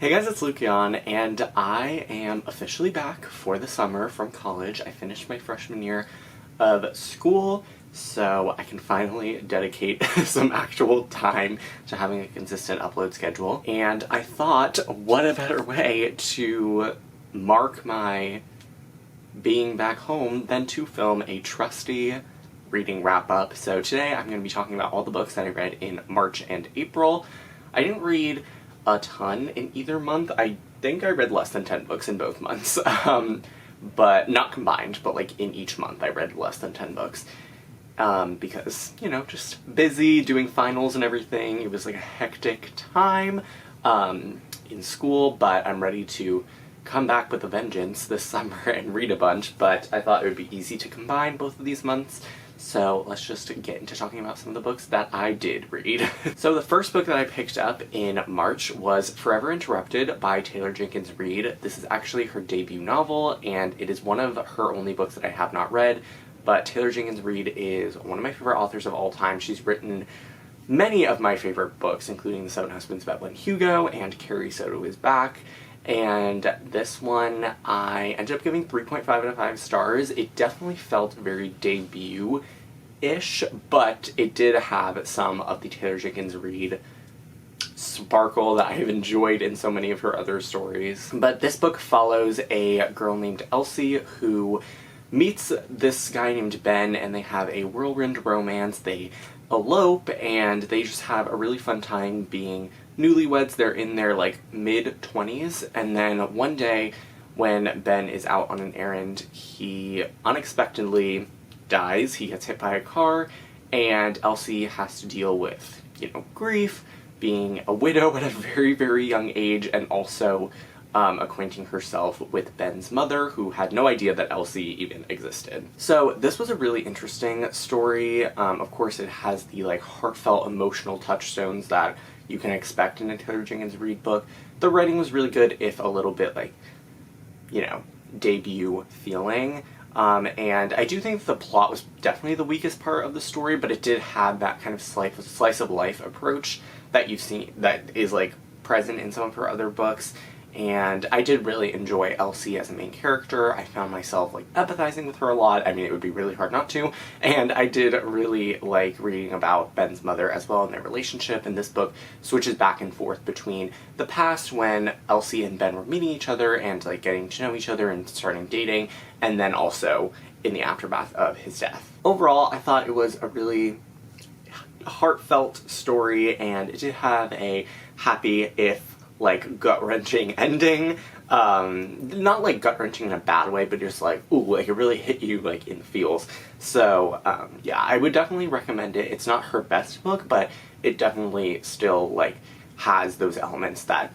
Hey guys, it's Lukian, and I am officially back for the summer from college. I finished my freshman year of school, so I can finally dedicate some actual time to having a consistent upload schedule. And I thought, what a better way to mark my being back home than to film a trusty reading wrap-up. So today I'm going to be talking about all the books that I read in March and April. I didn't read a ton in either month. I think I read less than 10 books in both months, but not combined, but like in each month I read less than 10 books. Because, you know, just busy doing finals and everything. It was like a hectic time in school, but I'm ready to come back with a vengeance this summer and read a bunch, but I thought it would be easy to combine both of these months. So let's just get into talking about some of the books that I did read. So the first book that I picked up in March was Forever Interrupted by Tahereh Jenkins Reid. This is actually her debut novel, and it is one of her only books that I have not read, but Tahereh Jenkins Reid is one of my favorite authors of all time. She's written many of my favorite books, including The Seven Husbands of Evelyn Hugo and Carrie Soto is Back. And this one I ended up giving 3.5 out of 5 stars. It definitely felt very debut-ish, but it did have some of the Tahereh Jenkins Reid sparkle that I've enjoyed in so many of her other stories. But this book follows a girl named Elsie who meets this guy named Ben, and they have a whirlwind romance. They elope, and they just have a really fun time being newlyweds. They're in their like mid-20s, and then one day when Ben is out on an errand, he unexpectedly dies. He gets hit by a car, and Elsie has to deal with, you know, grief, being a widow at a very, very young age, and also acquainting herself with Ben's mother, who had no idea that Elsie even existed. So this was a really interesting story. Of course, it has the like heartfelt, emotional touchstones that you can expect in a Tahereh Jenkins Reid book. The writing was really good, if a little bit like, you know, debut feeling. And I do think the plot was definitely the weakest part of the story, but it did have that kind of slice of life approach that you've seen, that is like present in some of her other books. And I did really enjoy Elsie as a main character. I found myself like empathizing with her a lot. I mean, it would be really hard not to. And I did really like reading about Ben's mother as well and their relationship. And this book switches back and forth between the past when Elsie and Ben were meeting each other and like getting to know each other and starting dating, and then also in the aftermath of his death. Overall, I thought it was a really heartfelt story, and it did have a happy, if like gut-wrenching ending. Not like gut-wrenching in a bad way, but just like, ooh, like it really hit you like in the feels. So yeah, I would definitely recommend it. It's not her best book, but it definitely still like has those elements that,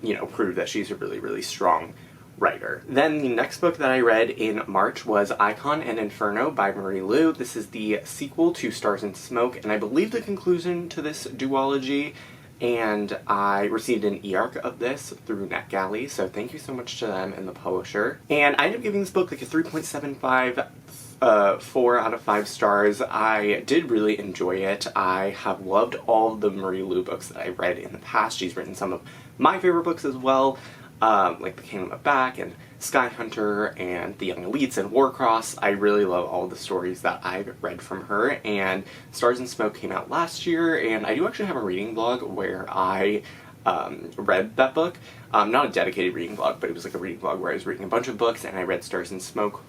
you know, prove that she's a really, really strong writer. Then the next book that I read in March was Icon and Inferno by Marie Lu. This is the sequel to Stars and Smoke, and I believe the conclusion to this duology, and I received an e-arc of this through NetGalley, so thank you so much to them and the publisher. And I ended up giving this book like a 3.75, 4 out of 5 stars. I did really enjoy it. I have loved all of the Marie Lu books that I've read in the past. She's written some of my favorite books as well, like The Kingdom of Back and Sky Hunter and The Young Elites and Warcross. I really love all the stories that I've read from her, and Stars and Smoke came out last year, and I do actually have a reading blog where I read that book. Not a dedicated reading blog, but it was like a reading blog where I was reading a bunch of books, and I read Stars and Smoke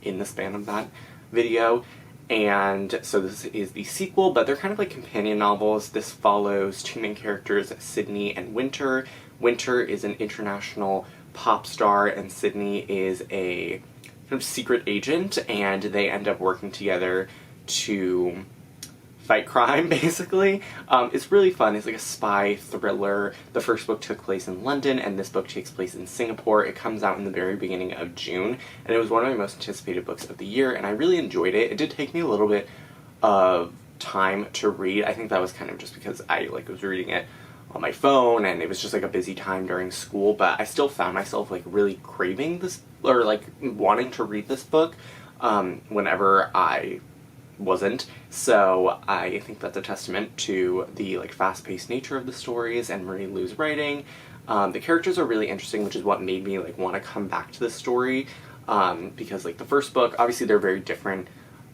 in the span of that video. And so this is the sequel, but they're kind of like companion novels. This follows two main characters, Sydney and Winter. Winter is an international pop star, and Sydney is a kind of secret agent, and they end up working together to fight crime, basically. It's really fun. It's like a spy thriller. The first book took place in London, and this book takes place in Singapore. It comes out in the very beginning of June, and it was one of my most anticipated books of the year, and I really enjoyed it. It did take me a little bit of time to read. I think that was kind of just because I like was reading it on my phone, and it was just like a busy time during school, but I still found myself like really craving this, or like wanting to read this book whenever I wasn't. So I think that's a testament to the like fast-paced nature of the stories and Marie Lu's writing. The characters are really interesting, which is what made me like want to come back to this story, because like the first book, obviously they're very different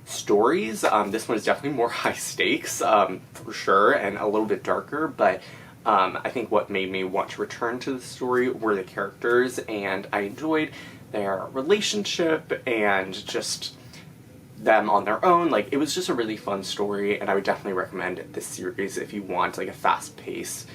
stories. This one is definitely more high stakes, for sure, and a little bit darker, but I think what made me want to return to the story were the characters, and I enjoyed their relationship and just them on their own. Like, it was just a really fun story, and I would definitely recommend this series if you want like a fast-paced,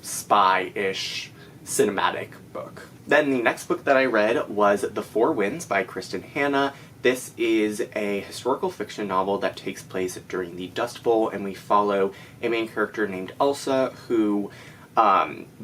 spy-ish cinematic book. Then the next book that I read was The Four Winds by Kristin Hannah. This is a historical fiction novel that takes place during the Dust Bowl, and we follow a main character named Elsa who,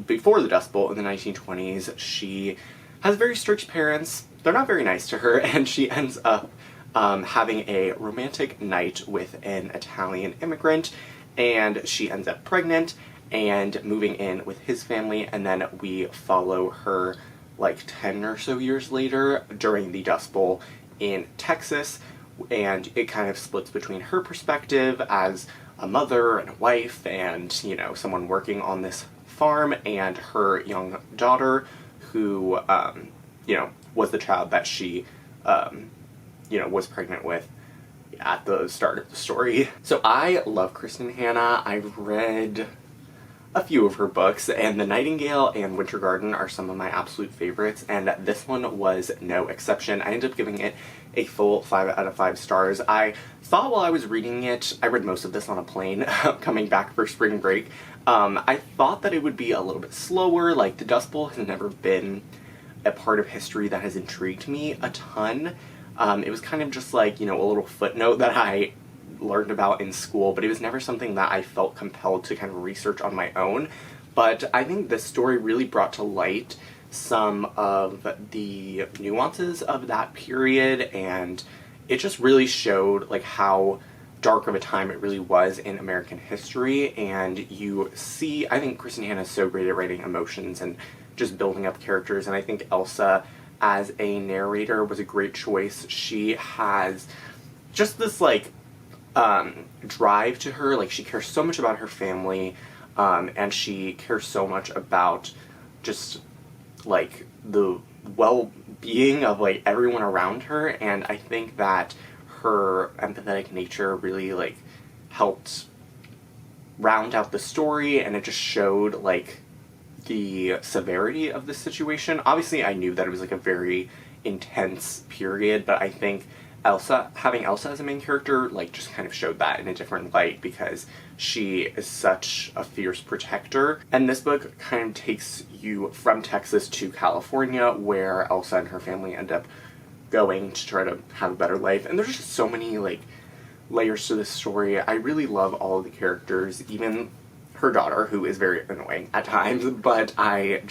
before the Dust Bowl in the 1920s, she has very strict parents. They're not very nice to her, and she ends up having a romantic night with an Italian immigrant, and she ends up pregnant and moving in with his family, and then we follow her like 10 or so years later during the Dust Bowl in Texas, and it kind of splits between her perspective as a mother and a wife and, you know, someone working on this farm, and her young daughter who, you know, was the child that she, you know, was pregnant with at the start of the story. So I love Kristin Hannah. I've read a few of her books, and The Nightingale and Winter Garden are some of my absolute favorites, and this one was no exception. I ended up giving it a full 5 out of 5 stars. I thought while I was reading it, I read most of this on a plane coming back for spring break, I thought that it would be a little bit slower. Like, the Dust Bowl has never been a part of history that has intrigued me a ton. It was kind of just like, you know, a little footnote that I learned about in school, but it was never something that I felt compelled to kind of research on my own. But I think this story really brought to light some of the nuances of that period, and it just really showed like how dark of a time it really was in American history. And you see, I think Kristin Hannah is so great at writing emotions and just building up characters, and I think Elsa as a narrator was a great choice. She has just this like drive to her, like she cares so much about her family, and she cares so much about just like the well-being of like everyone around her, and I think that her empathetic nature really like helped round out the story, and it just showed like the severity of the situation. Obviously I knew that it was like a very intense period, but I think having Elsa as a main character, like, just kind of showed that in a different light, because she is such a fierce protector. And this book kind of takes you from Texas to California, where Elsa and her family end up going to try to have a better life. And there's just so many, like, layers to this story. I really love all of the characters, even her daughter, who is very annoying at times, but I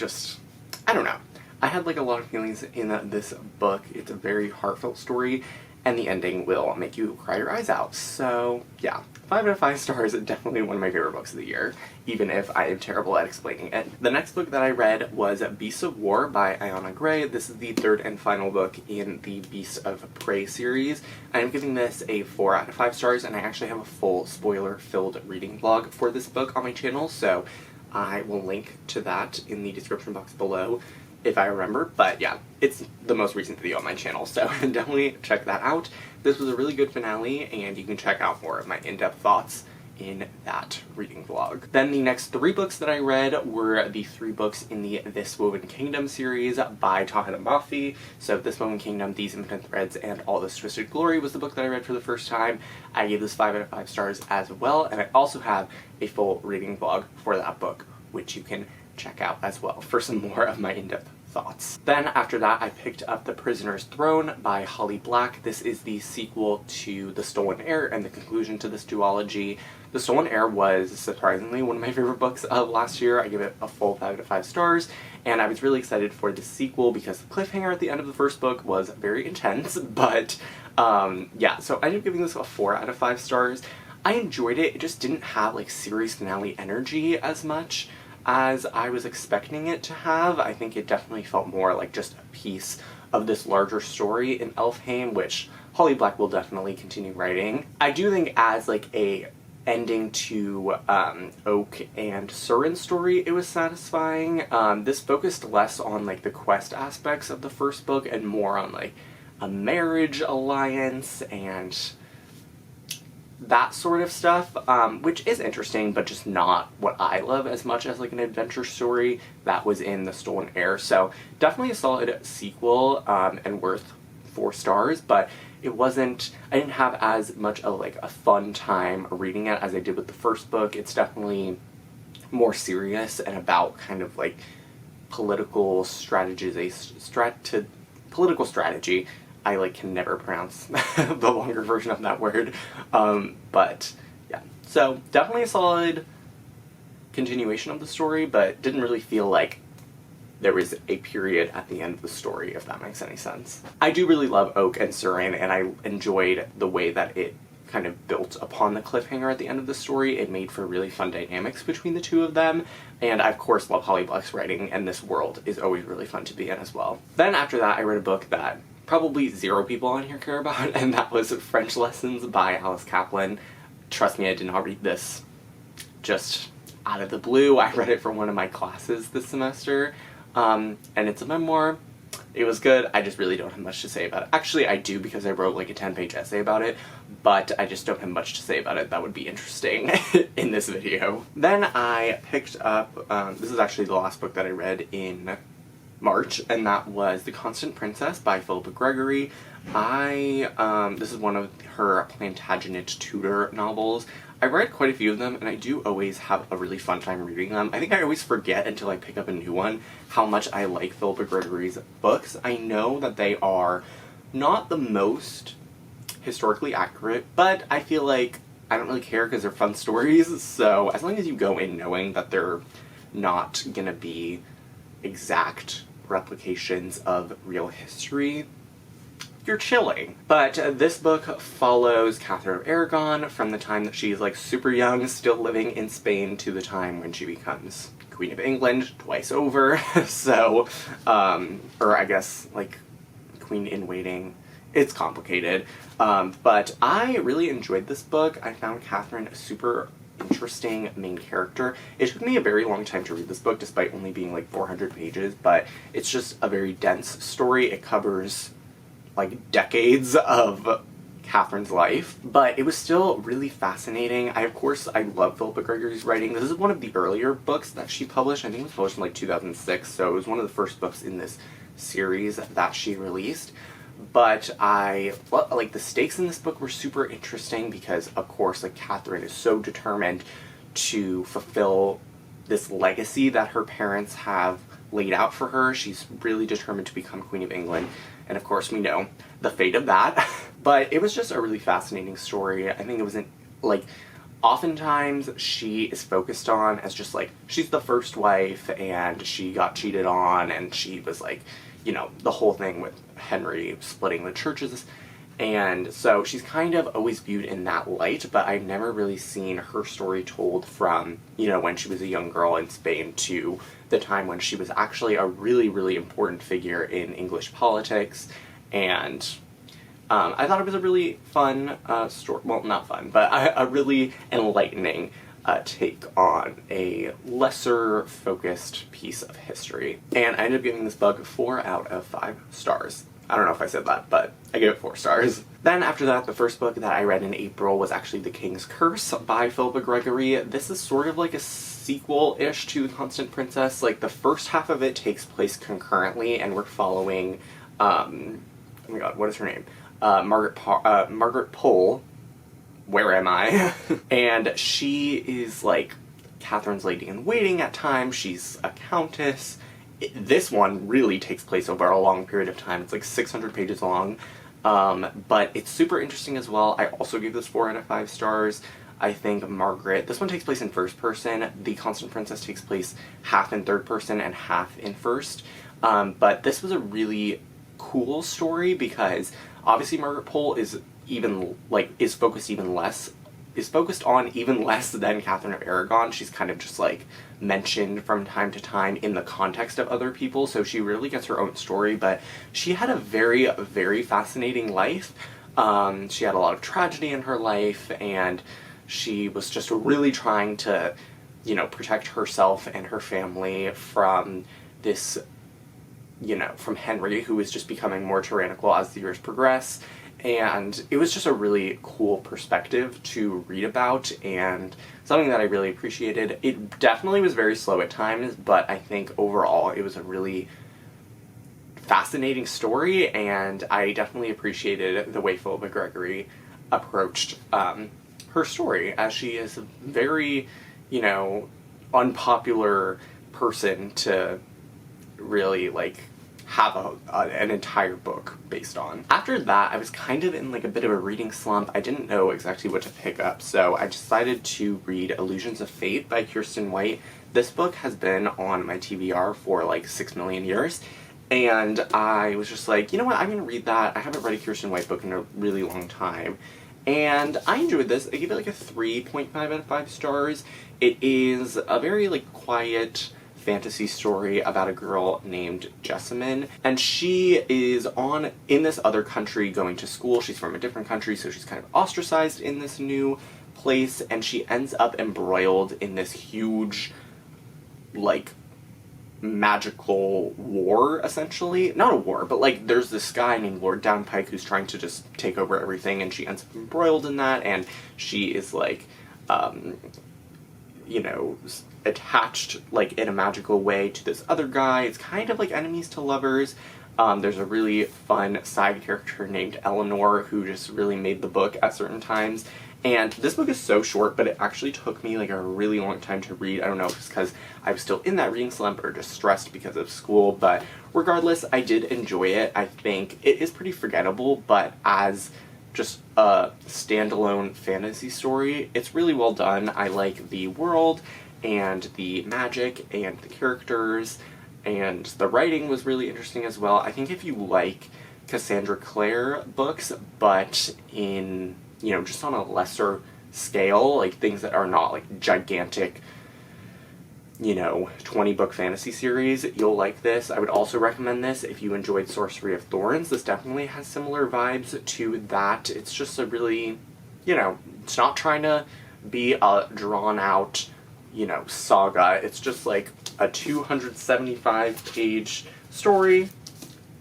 don't know. I had, like, a lot of feelings in this book. It's a very heartfelt story, and the ending will make you cry your eyes out. So, yeah, 5 out of 5 stars, definitely one of my favorite books of the year, even if I am terrible at explaining it. The next book that I read was Beasts of War by Ayana Gray. This is the third and final book in the Beasts of Prey series. I am giving this a 4 out of 5 stars, and I actually have a full spoiler-filled reading vlog for this book on my channel, so I will link to that in the description box below if I remember, but yeah, it's the most recent video on my channel, so definitely check that out. This was a really good finale, and you can check out more of my in-depth thoughts in that reading vlog. Then the next 3 books that I read were the 3 books in the This Woven Kingdom series by Tahereh and Mafi. So This Woven Kingdom, These Impotent Threads, and All This Twisted Glory was the book that I read for the first time. I gave this 5 out of 5 stars as well, and I also have a full reading vlog for that book, which you can check out as well for some more of my in-depth thoughts. Then after that, I picked up The Prisoner's Throne by Holly Black. This is the sequel to The Stolen Heir and the conclusion to this duology. The Stolen Heir was surprisingly one of my favorite books of last year. I give it a full 5 out of 5 stars, and I was really excited for the sequel because the cliffhanger at the end of the first book was very intense, but yeah, so I ended up giving this a 4 out of 5 stars. I enjoyed it. It just didn't have like series finale energy as much as I was expecting it to have. I think it definitely felt more like just a piece of this larger story in Elfhame, which Holly Black will definitely continue writing. I do think as like a ending to Oak and Surin's story, it was satisfying. This focused less on like the quest aspects of the first book and more on like a marriage alliance and that sort of stuff, which is interesting, but just not what I love as much as like an adventure story that was in The Stolen Heir. So definitely a solid sequel, and worth 4 stars, but it wasn't, I didn't have as much of like a fun time reading it as I did with the first book. It's definitely more serious and about kind of like political political strategy. I like can never pronounce the longer version of that word. But yeah, so definitely a solid continuation of the story, but didn't really feel like there was a period at the end of the story, if that makes any sense. I do really love Oak and Surin, and I enjoyed the way that it kind of built upon the cliffhanger at the end of the story. It made for really fun dynamics between the two of them, and I of course love Holly Black's writing, and this world is always really fun to be in as well. Then after that, I read a book that probably 0 people on here care about, and that was French Lessons by Alice Kaplan. Trust me, I did not read this just out of the blue. I read it for one of my classes this semester, and it's a memoir. It was good. I just really don't have much to say about it. Actually, I do, because I wrote like a 10-page essay about it, but I just don't have much to say about it that would be interesting in this video. Then I picked up, this is actually the last book that I read in March, and that was The Constant Princess by Philippa Gregory. This is one of her Plantagenet Tudor novels. I read quite a few of them, and I do always have a really fun time reading them. I think I always forget until I pick up a new one how much I like Philippa Gregory's books. I know that they are not the most historically accurate, but I feel like I don't really care because they're fun stories, so as long as you go in knowing that they're not gonna be exact replications of real history, you're chilling. But this book follows Catherine of Aragon from the time that she's like super young, still living in Spain, to the time when she becomes Queen of England twice over. So, or I guess like Queen in Waiting. It's complicated. But I really enjoyed this book. I found Catherine a super interesting main character. It took me a very long time to read this book, despite only being like 400 pages, but it's just a very dense story. It covers like decades of Catherine's life, but it was still really fascinating. I love Philippa Gregory's writing. This is one of the earlier books that she published. I think it was published in like 2006, so it was one of the first books in this series that she released. But like the stakes in this book were super interesting because, of course, like Catherine is so determined to fulfill this legacy that her parents have laid out for her. She's really determined to become Queen of England. And of course we know the fate of that. But it was just a really fascinating story. I think it wasn't like, oftentimes she is focused on as just like, she's the first wife and she got cheated on and she was like, you know, the whole thing with Henry splitting the churches. And so she's kind of always viewed in that light, but I've never really seen her story told from, you know, when she was a young girl in Spain to the time when she was actually a really, really important figure in English politics. And I thought it was a really fun story. Well, not fun, but a really enlightening take on a lesser focused piece of history. And I ended up giving this book 4 out of 5 stars. I don't know if I said that, but I gave it 4 stars. Then after that, the first book that I read in April was actually The King's Curse by Philippa Gregory. This is sort of like a sequel-ish to The Constant Princess. Like, the first half of it takes place concurrently, and we're following, oh my god, what is her name? Margaret Pole. Where am I? And she is like Catherine's lady-in-waiting at times. She's a countess. This one really takes place over a long period of time. It's like 600 pages long, but it's super interesting as well. I also gave this 4 out of 5 stars. I think this one takes place in first person. The Constant Princess takes place half in third person and half in first. But this was a really cool story because obviously Margaret Pole is focused on even less than Catherine of Aragon. She's kind of just like mentioned from time to time in the context of other people, so she really gets her own story, but she had a very, very fascinating life. She had a lot of tragedy in her life, and she was just really trying to, you know, protect herself and her family from this, you know, from Henry, who is just becoming more tyrannical as the years progress. And it was just a really cool perspective to read about, and something that I really appreciated. It definitely was very slow at times, but I think overall it was a really fascinating story, and I definitely appreciated the way Philippa Gregory approached her story, as she is a very, you know, unpopular person to really, like, have an entire book based on. After that, I was kind of in like a bit of a reading slump. I didn't know exactly what to pick up, so I decided to read Illusions of Fate by Kiersten White. This book has been on my TBR for like 6 million years, and I was just like, you know what, I'm gonna read that. I haven't read a Kiersten White book in a really long time, and I enjoyed this. I gave it like a 3.5 out of 5 stars. It is a very like quiet fantasy story about a girl named Jessamine, and she is in this other country going to school. She's from a different country, so she's kind of ostracized in this new place, and she ends up embroiled in this huge, like, magical war, essentially. Not a war, but like there's this guy named Lord Downpike who's trying to just take over everything, and she ends up embroiled in that, and she is like, you know, attached, like, in a magical way to this other guy. It's kind of like enemies to lovers. There's a really fun side character named Eleanor who just really made the book at certain times. And this book is so short, but it actually took me like a really long time to read. I don't know if it's because I was still in that reading slump or just stressed because of school, but regardless, I did enjoy it. I think it is pretty forgettable, but as just a standalone fantasy story, it's really well done. I like the world and the magic and the characters, and the writing was really interesting as well. I think if you like Cassandra Clare books, but in, you know, just on a lesser scale, like things that are not like gigantic, you know, 20-book fantasy series, you'll like this. I would also recommend this if you enjoyed Sorcery of Thorns. This definitely has similar vibes to that. It's just a really, you know, it's not trying to be a drawn-out, you know, saga. It's just like a 275-page story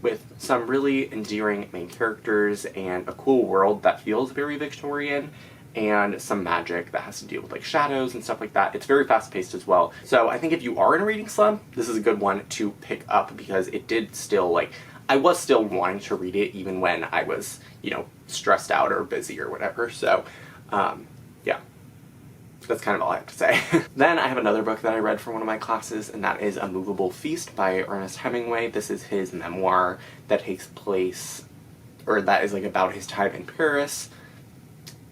with some really endearing main characters and a cool world that feels very Victorian, and some magic that has to deal with like shadows and stuff like that. It's very fast-paced as well. So I think if you are in a reading slump, this is a good one to pick up, because it did still, like, I was still wanting to read it even when I was, you know, stressed out or busy or whatever. So, yeah. That's kind of all I have to say. Then I have another book that I read for one of my classes, and that is A Moveable Feast by Ernest Hemingway. This is his memoir that takes place, or that is like about his time in Paris.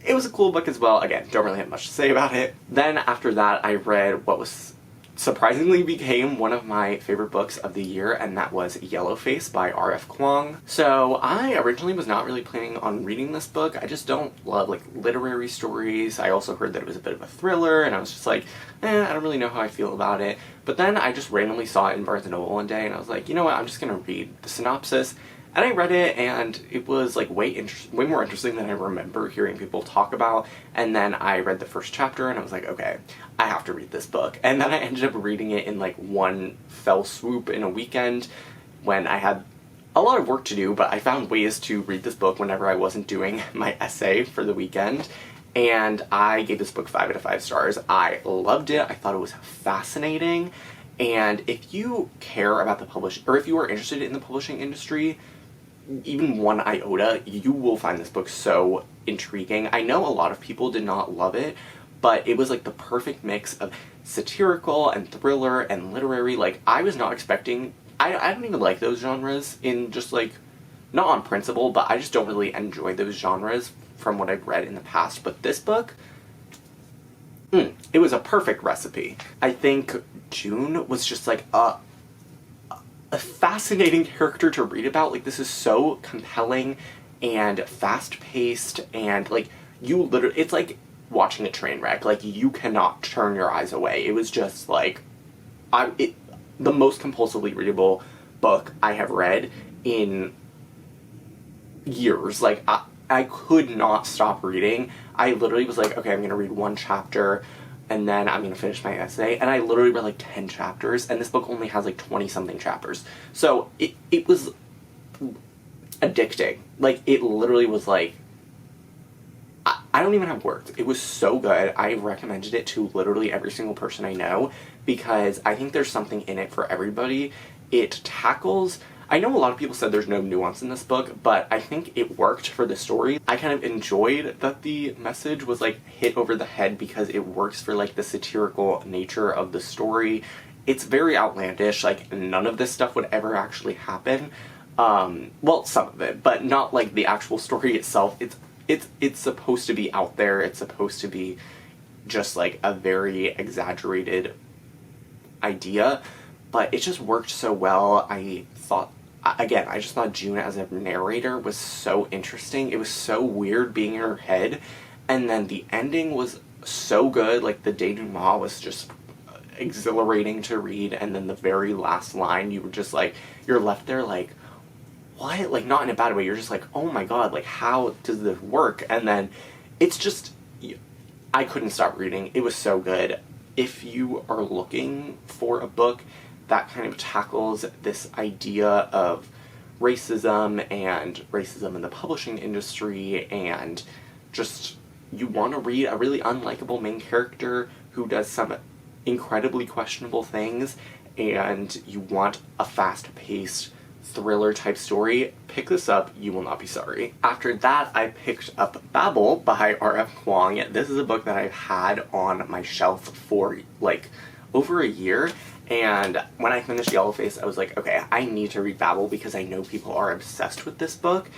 It was a cool book as well. Again, don't really have much to say about it. Then after that, I read what was surprisingly became one of my favorite books of the year, and that was Yellowface by R.F. Kuang. So I originally was not really planning on reading this book. I just don't love like literary stories. I also heard that it was a bit of a thriller, and I was just like, I don't really know how I feel about it. But then I just randomly saw it in Barnes & Noble one day, and I was like, you know what, I'm just gonna read the synopsis. And I read it, and it was like way more interesting than I remember hearing people talk about. And then I read the first chapter, and I was like, okay, I have to read this book. And then I ended up reading it in like one fell swoop in a weekend when I had a lot of work to do, but I found ways to read this book whenever I wasn't doing my essay for the weekend. And I gave this book 5 out of 5 stars. I loved it. I thought it was fascinating. And if you care about the or if you are interested in the publishing industry, even one iota, you will find this book so intriguing. I know a lot of people did not love it, but it was like the perfect mix of satirical and thriller and literary. Like, I was not expecting, I don't even like those genres in just like, not on principle, but I just don't really enjoy those genres from what I've read in the past. But this book, it was a perfect recipe. I think June was just like a fascinating character to read about. Like, this is so compelling and fast-paced, and like, you literally, it's like watching a train wreck. Like, you cannot turn your eyes away. It was just like, the most compulsively readable book I have read in years. Like, I could not stop reading. I literally was like, okay, I'm gonna read one chapter and then I'm gonna finish my essay, and I literally read like 10 chapters, and this book only has like 20 something chapters. So it was addicting. Like, it literally was like, I don't even have words. It was so good. I recommended it to literally every single person I know because I think there's something in it for everybody. It tackles... I know a lot of people said there's no nuance in this book, but I think it worked for the story. I kind of enjoyed that the message was, like, hit over the head because it works for, like, the satirical nature of the story. It's very outlandish. Like, none of this stuff would ever actually happen. Well, some of it, but not, like, the actual story itself. It's supposed to be out there. It's supposed to be just, like, a very exaggerated idea, but it just worked so well. I just thought June as a narrator was so interesting. It was so weird being in her head, and then the ending was so good. Like, the denouement was just exhilarating to read, and then the very last line, you were just like, you're left there like, what? Like, not in a bad way, you're just like, oh my god, like, how does this work? And then it's just, I couldn't stop reading. It was so good. If you are looking for a book that kind of tackles this idea of racism in the publishing industry, and just, you want to read a really unlikable main character who does some incredibly questionable things, and you want a fast-paced thriller type story, pick this up. You will not be sorry. After that, I picked up Babel by R.F. Kuang. This is a book that I've had on my shelf for like over a year, and when I finished Yellowface, I was like, okay, I need to read Babel because I know people are obsessed with this book,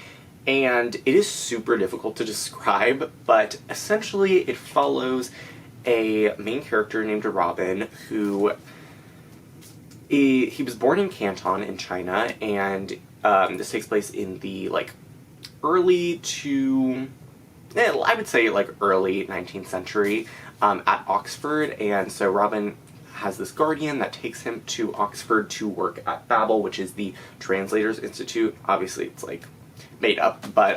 and it is super difficult to describe, but essentially it follows a main character named Robin who he was born in Canton in China, and this takes place in the like early 19th century at Oxford. And so Robin has this guardian that takes him to Oxford to work at Babel, which is the Translators Institute. Obviously it's like made up, but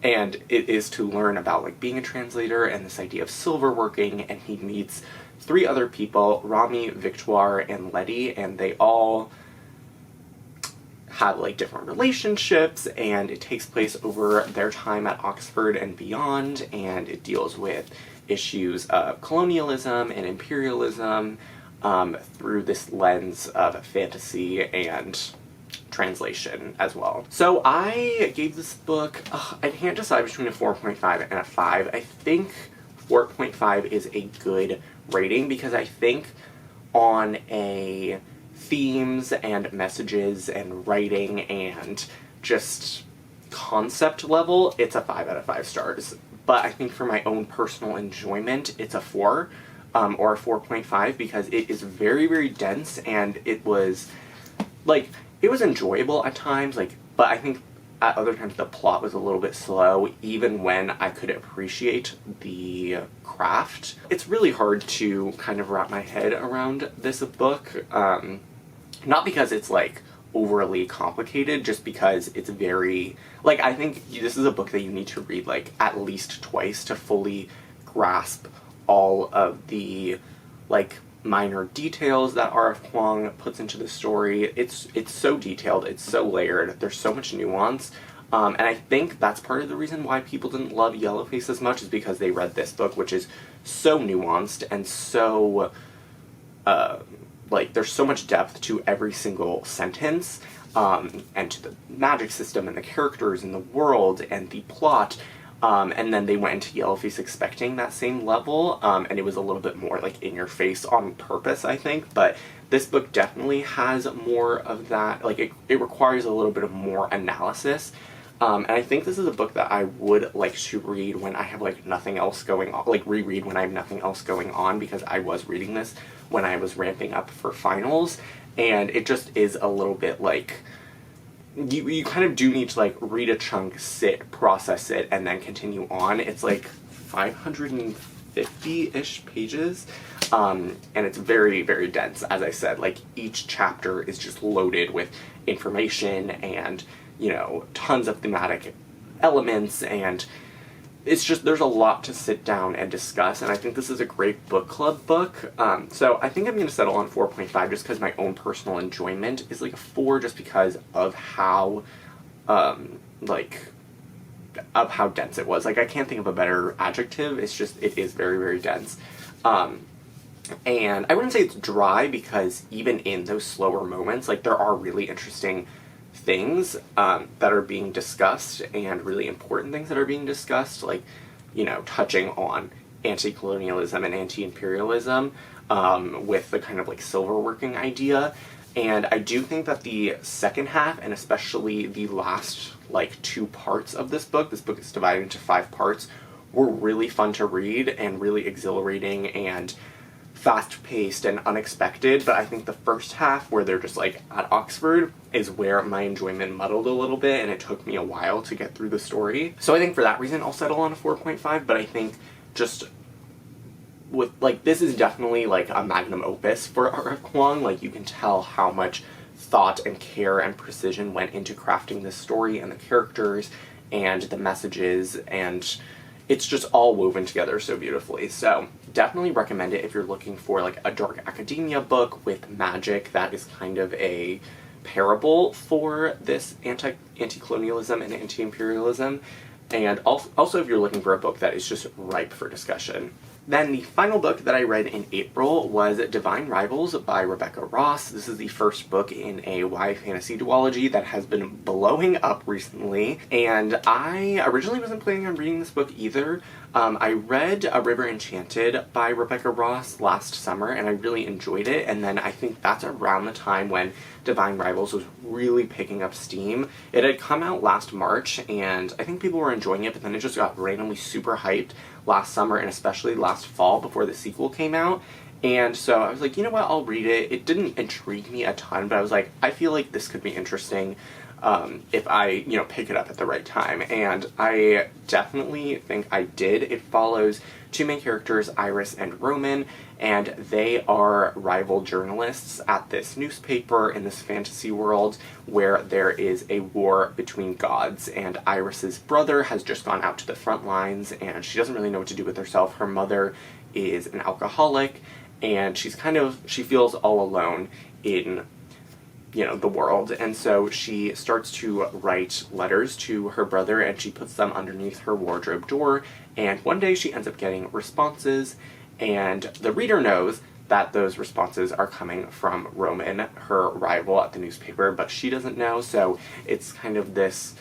and it is to learn about like being a translator and this idea of silver working. And he meets 3 other people, Rami, Victoire, and Letty, and they all have like different relationships, and it takes place over their time at Oxford and beyond, and it deals with issues of colonialism and imperialism through this lens of fantasy and translation as well. So I gave this book, I can't decide between a 4.5 and a 5. I think 4.5 is a good rating because I think on a themes and messages and writing and just concept level, it's a 5 out of 5 stars. But I think for my own personal enjoyment, it's a 4 or a 4.5 because it is very, very dense, and it was like, it was enjoyable at times, like, but I think at other times the plot was a little bit slow, even when I could appreciate the craft. It's really hard to kind of wrap my head around this book, not because it's like overly complicated, just because it's very, like, I think this is a book that you need to read like at least twice to fully grasp all of the like minor details that R.F. Kuang puts into the story. It's so detailed, it's so layered, there's so much nuance, and I think that's part of the reason why people didn't love Yellowface as much, is because they read this book, which is so nuanced and so, like, there's so much depth to every single sentence, and to the magic system and the characters and the world and the plot. And then they went into Yellowface expecting that same level, and it was a little bit more like in your face on purpose, I think. But this book definitely has more of that, like it requires a little bit of more analysis. And I think this is a book that I would like to read when I have like nothing else going on, like reread when I have nothing else going on, because I was reading this when I was ramping up for finals, and it just is a little bit like, you kind of do need to like read a chunk, sit, process it, and then continue on. It's like 550-ish pages, and it's very, very dense. As I said, like each chapter is just loaded with information and, you know, tons of thematic elements, and it's just, there's a lot to sit down and discuss, and I think this is a great book club book. So I think I'm going to settle on 4.5 just because my own personal enjoyment is like a 4, just because of how, of how dense it was. Like, I can't think of a better adjective. It's just, it is very, very dense. And I wouldn't say it's dry, because even in those slower moments, like, there are really interesting things that are being discussed, and really important things that are being discussed, like, you know, touching on anti-colonialism and anti-imperialism with the kind of like silver working idea. And I do think that the second half, and especially the last like 2 parts of this book is divided into 5 parts, were really fun to read and really exhilarating and fast-paced and unexpected. But I think the first half, where they're just like at Oxford, is where my enjoyment muddled a little bit, and it took me a while to get through the story. So I think for that reason I'll settle on a 4.5, but I think just with, like, this is definitely like a magnum opus for R.F. Kuang. Like, you can tell how much thought and care and precision went into crafting this story and the characters and the messages, and it's just all woven together so beautifully. So definitely recommend it if you're looking for like a dark academia book with magic that is kind of a parable for this anti-colonialism and anti-imperialism. And also if you're looking for a book that is just ripe for discussion. Then the final book that I read in April was Divine Rivals by Rebecca Ross. This is the first book in a YA fantasy duology that has been blowing up recently, and I originally wasn't planning on reading this book either. I read A River Enchanted by Rebecca Ross last summer, and I really enjoyed it, and then I think that's around the time when Divine Rivals was really picking up steam. It had come out last March, and I think people were enjoying it, but then it just got randomly super hyped last summer, and especially last fall before the sequel came out. And so I was like, you know what, I'll read it. It didn't intrigue me a ton, but I was like, I feel like this could be interesting if I, you know, pick it up at the right time. And I definitely think I did. It follows 2 main characters, Iris and Roman, and they are rival journalists at this newspaper in this fantasy world where there is a war between gods, and Iris's brother has just gone out to the front lines, and she doesn't really know what to do with herself. Her mother is an alcoholic, and she feels all alone in, you know, the world, and so she starts to write letters to her brother, and she puts them underneath her wardrobe door, and one day she ends up getting responses, and the reader knows that those responses are coming from Roman, her rival at the newspaper, but she doesn't know. So it's kind of this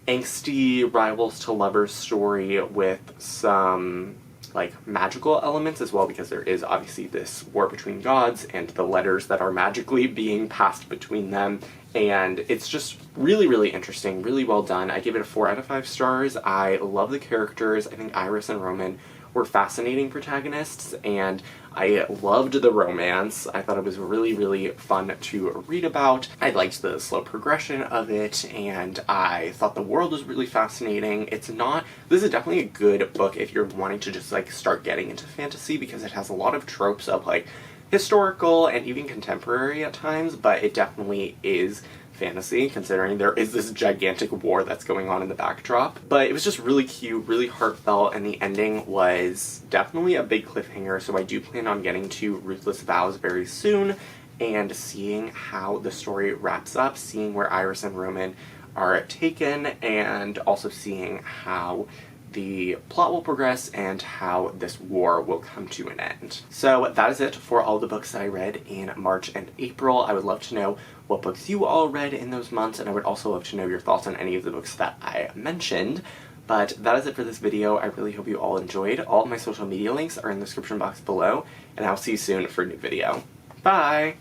angsty rivals to lovers story with some like magical elements as well, because there is obviously this war between gods and the letters that are magically being passed between them. And it's just really, really interesting, really well done. I give it a 4 out of 5 stars. I love the characters. I think Iris and Roman were fascinating protagonists, and I loved the romance. I thought it was really, really fun to read about. I liked the slow progression of it, and I thought the world was really fascinating. This is definitely a good book if you're wanting to just like start getting into fantasy, because it has a lot of tropes of like historical and even contemporary at times, but it definitely is fantasy, considering there is this gigantic war that's going on in the backdrop. But it was just really cute, really heartfelt, and the ending was definitely a big cliffhanger, so I do plan on getting to Ruthless Vows very soon and seeing how the story wraps up, seeing where Iris and Roman are taken, and also seeing how the plot will progress and how this war will come to an end. So that is it for all the books that I read in March and April. I would love to know what books you all read in those months, and I would also love to know your thoughts on any of the books that I mentioned. But that is it for this video. I really hope you all enjoyed. All of my social media links are in the description box below, and I'll see you soon for a new video. Bye!